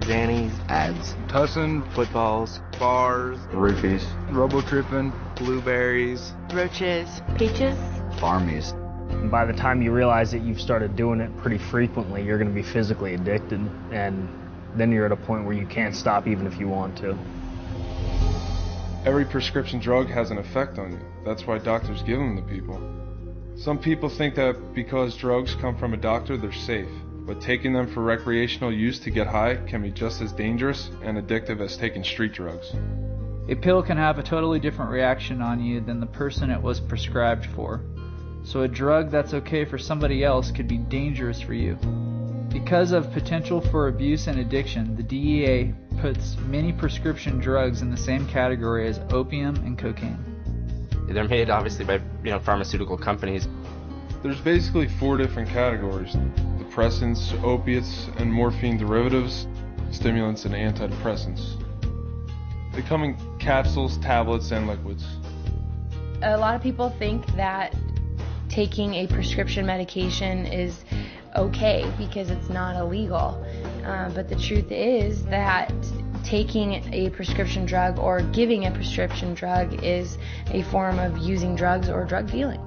Xannies, ads, Tussin, footballs, bars, roofies, robo-tripping, blueberries, roaches, peaches, farmies. And by the time you realize that you've started doing it pretty frequently, you're going to be physically addicted, and then you're at a point where you can't stop even if you want to. Every prescription drug has an effect on you. That's why doctors give them to people. Some people think that because drugs come from a doctor, they're safe. But taking them for recreational use to get high can be just as dangerous and addictive as taking street drugs. A pill can have a totally different reaction on you than the person it was prescribed for. So a drug that's okay for somebody else could be dangerous for you. Because of potential for abuse and addiction, the DEA puts many prescription drugs in the same category as opium and cocaine. They're made obviously by pharmaceutical companies. There's basically 4 different categories: depressants, opiates, and morphine derivatives, stimulants, and antidepressants. They come in capsules, tablets, and liquids. A lot of people think that taking a prescription medication is okay because it's not illegal. But the truth is that taking a prescription drug or giving a prescription drug is a form of using drugs or drug dealing.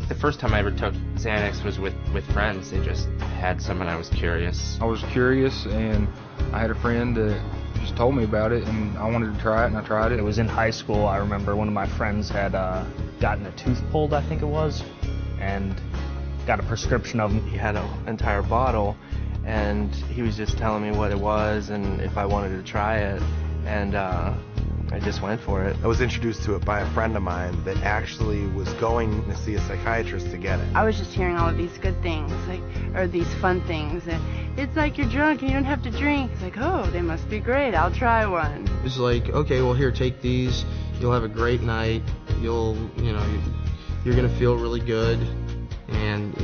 The first time I ever took Xanax was with friends. They just had some and I was curious. I was curious, and I had a friend that just told me about it, and I wanted to try it, and I tried it. It was in high school. I remember one of my friends had gotten a tooth pulled, I think it was, and got a prescription of them. He had an entire bottle, and he was just telling me what it was and if I wanted to try it, and I just went for it. I was introduced to it by a friend of mine that actually was going to see a psychiatrist to get it. I was just hearing all of these good things, or these fun things. And it's like you're drunk and you don't have to drink. It's like, oh, they must be great. I'll try one. It's like, okay, well, here, take these. You'll have a great night. You're going to feel really good. And,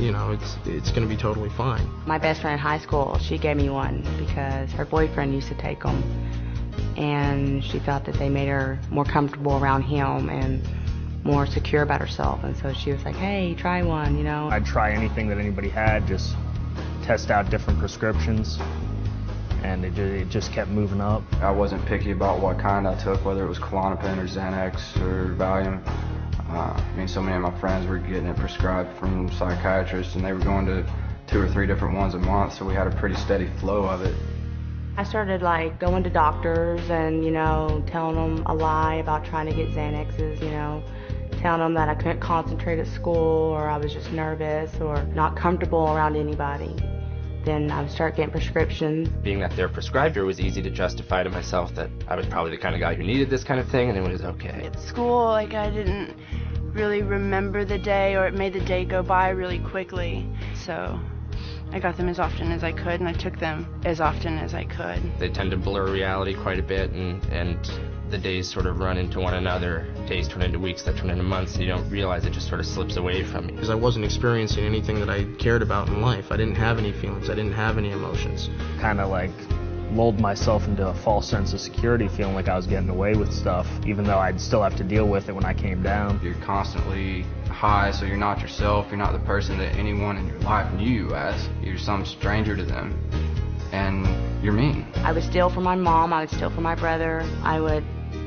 it's going to be totally fine. My best friend in high school, she gave me one because her boyfriend used to take them. And she thought that they made her more comfortable around him and more secure about herself. And so she was like, hey, try one, I'd try anything that anybody had, just test out different prescriptions. And it just kept moving up. I wasn't picky about what kind I took, whether it was Klonopin or Xanax or Valium. So many of my friends were getting it prescribed from psychiatrists, and they were going to 2 or 3 different ones a month, so we had a pretty steady flow of it. I started going to doctors and, telling them a lie about trying to get Xanaxes, telling them that I couldn't concentrate at school, or I was just nervous or not comfortable around anybody. Then I would start getting prescriptions. Being that they're prescribed, it was easy to justify to myself that I was probably the kind of guy who needed this kind of thing, and it was okay. At school, I didn't really remember the day, or it made the day go by really quickly. So I got them as often as I could, and I took them as often as I could. They tend to blur reality quite a bit, and the days sort of run into one another. Days turn into weeks, that turn into months, and you don't realize it just sort of slips away from you. Because I wasn't experiencing anything that I cared about in life. I didn't have any feelings. I didn't have any emotions. Kind of lulled myself into a false sense of security, feeling like I was getting away with stuff, even though I'd still have to deal with it when I came down. You're constantly high, so you're not yourself. You're not the person that anyone in your life knew you as. You're some stranger to them, and you're mean. I would steal from my mom. I would steal from my brother. I would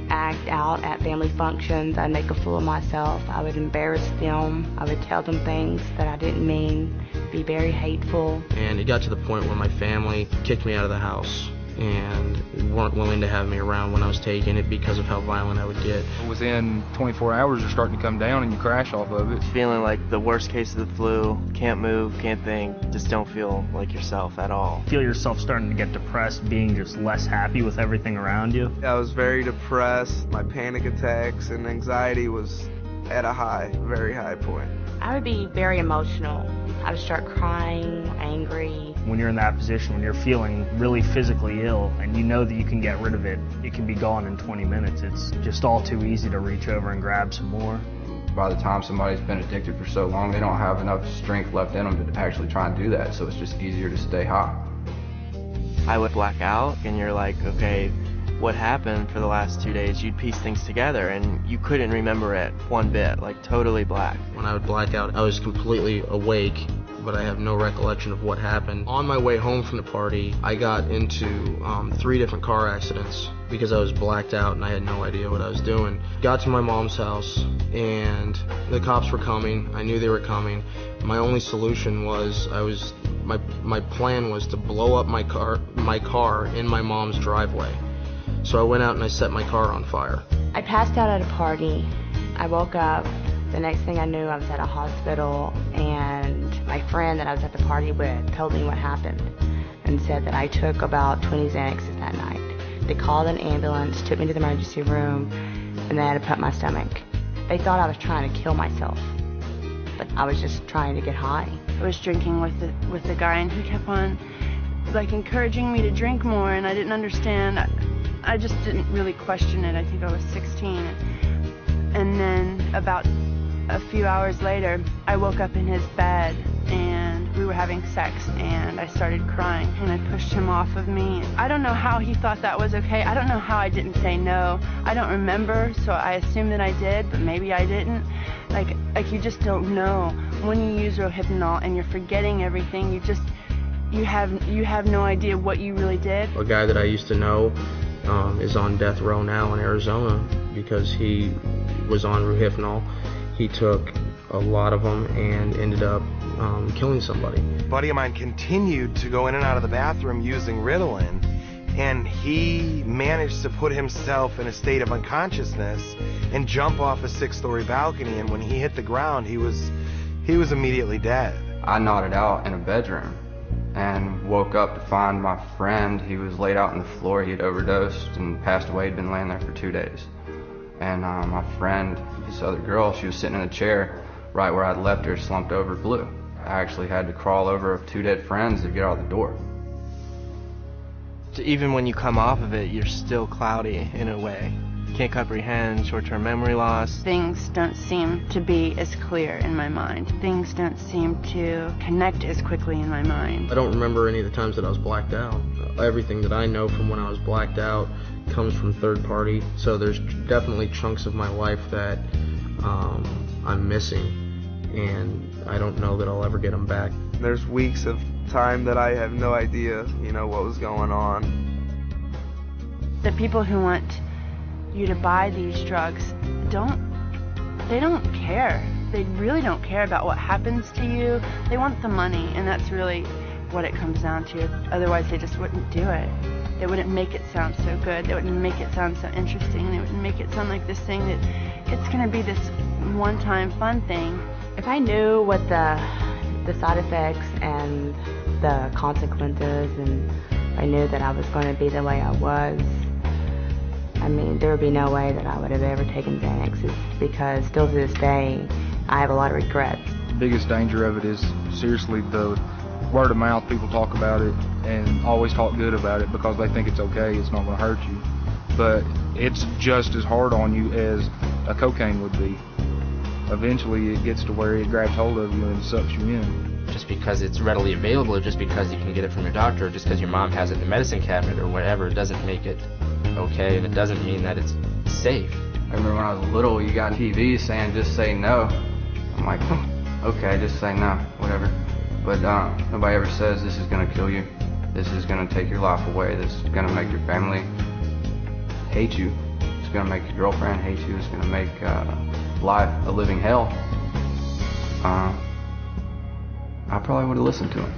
act out at family functions. I'd make a fool of myself. I would embarrass them. I would tell them things that I didn't mean, be very hateful. And it got to the point where my family kicked me out of the house and weren't willing to have me around when I was taking it because of how violent I would get. Within 24 hours, you're starting to come down and you crash off of it. Feeling like the worst case of the flu, can't move, can't think, just don't feel like yourself at all. Feel yourself starting to get depressed, being just less happy with everything around you. I was very depressed. My panic attacks and anxiety was at a very high point. I would be very emotional. I would start crying, angry. When you're in that position, when you're feeling really physically ill and you know that you can get rid of it, it can be gone in 20 minutes. It's just all too easy to reach over and grab some more. By the time somebody's been addicted for so long, they don't have enough strength left in them to actually try and do that, so it's just easier to stay high. I would black out, and you're like, okay, what happened for the last 2 days? You'd piece things together, and you couldn't remember it one bit, totally black. When I would black out, I was completely awake, but I have no recollection of what happened. On my way home from the party, I got into 3 different car accidents because I was blacked out and I had no idea what I was doing. Got to my mom's house and the cops were coming. I knew they were coming. My only solution was my plan was to blow up my car in my mom's driveway. So I went out and I set my car on fire. I passed out at a party. I woke up. The next thing I knew, I was at a hospital, and my friend that I was at the party with told me what happened and said that I took about 20 Xanaxes that night. They called an ambulance, took me to the emergency room, and they had to pump my stomach. They thought I was trying to kill myself, but I was just trying to get high. I was drinking with the guy, and he kept on encouraging me to drink more, and I didn't understand. I just didn't really question it. I think I was 16. And then about a few hours later, I woke up in his bed and we were having sex and I started crying and I pushed him off of me. I don't know how he thought that was okay. I don't know how I didn't say no. I don't remember, so I assume that I did, but maybe I didn't. Like you just don't know. When you use Rohypnol and you're forgetting everything, you have no idea what you really did. A guy that I used to know is on death row now in Arizona because he was on Rohypnol. He took a lot of them and ended up killing somebody. A buddy of mine continued to go in and out of the bathroom using Ritalin, and he managed to put himself in a state of unconsciousness and jump off a 6-story balcony, and when he hit the ground, he was immediately dead. I nodded out in a bedroom and woke up to find my friend. He was laid out on the floor. He had overdosed and passed away. He'd been laying there for 2 days. And my friend, this other girl, she was sitting in a chair right where I'd left her, slumped over, blue. I actually had to crawl over 2 dead friends to get out the door. Even when you come off of it, you're still cloudy in a way. Can't comprehend, short-term memory loss. Things don't seem to be as clear in my mind. Things don't seem to connect as quickly in my mind. I don't remember any of the times that I was blacked out. Everything that I know from when I was blacked out comes from third party, so there's definitely chunks of my life that I'm missing, and I don't know that I'll ever get them back. There's weeks of time that I have no idea, what was going on. The people who want you to buy these drugs don't care. They really don't care about what happens to you. They want the money, and that's really what it comes down to. Otherwise, they just wouldn't do it. They wouldn't make it sound so good. They wouldn't make it sound so interesting. They wouldn't make it sound like this thing that it's going to be this one-time fun thing. If I knew what the side effects and the consequences, and I knew that I was going to be the way I was, there would be no way that I would have ever taken Xanaxes, because still to this day, I have a lot of regrets. The biggest danger of it is, seriously, the word of mouth. People talk about it and always talk good about it because they think it's okay, it's not going to hurt you. But it's just as hard on you as a cocaine would be. Eventually it gets to where it grabs hold of you and sucks you in. Just because it's readily available, or just because you can get it from your doctor, or just because your mom has it in the medicine cabinet or whatever, it doesn't make it okay, and it doesn't mean that it's safe. I remember when I was little, you got TV saying just say no. I'm like, okay, just say no, whatever. But nobody ever says this is going to kill you. This is going to take your life away. This is going to make your family hate you. It's going to make your girlfriend hate you. It's going to make life a living hell. I probably would have listened to him.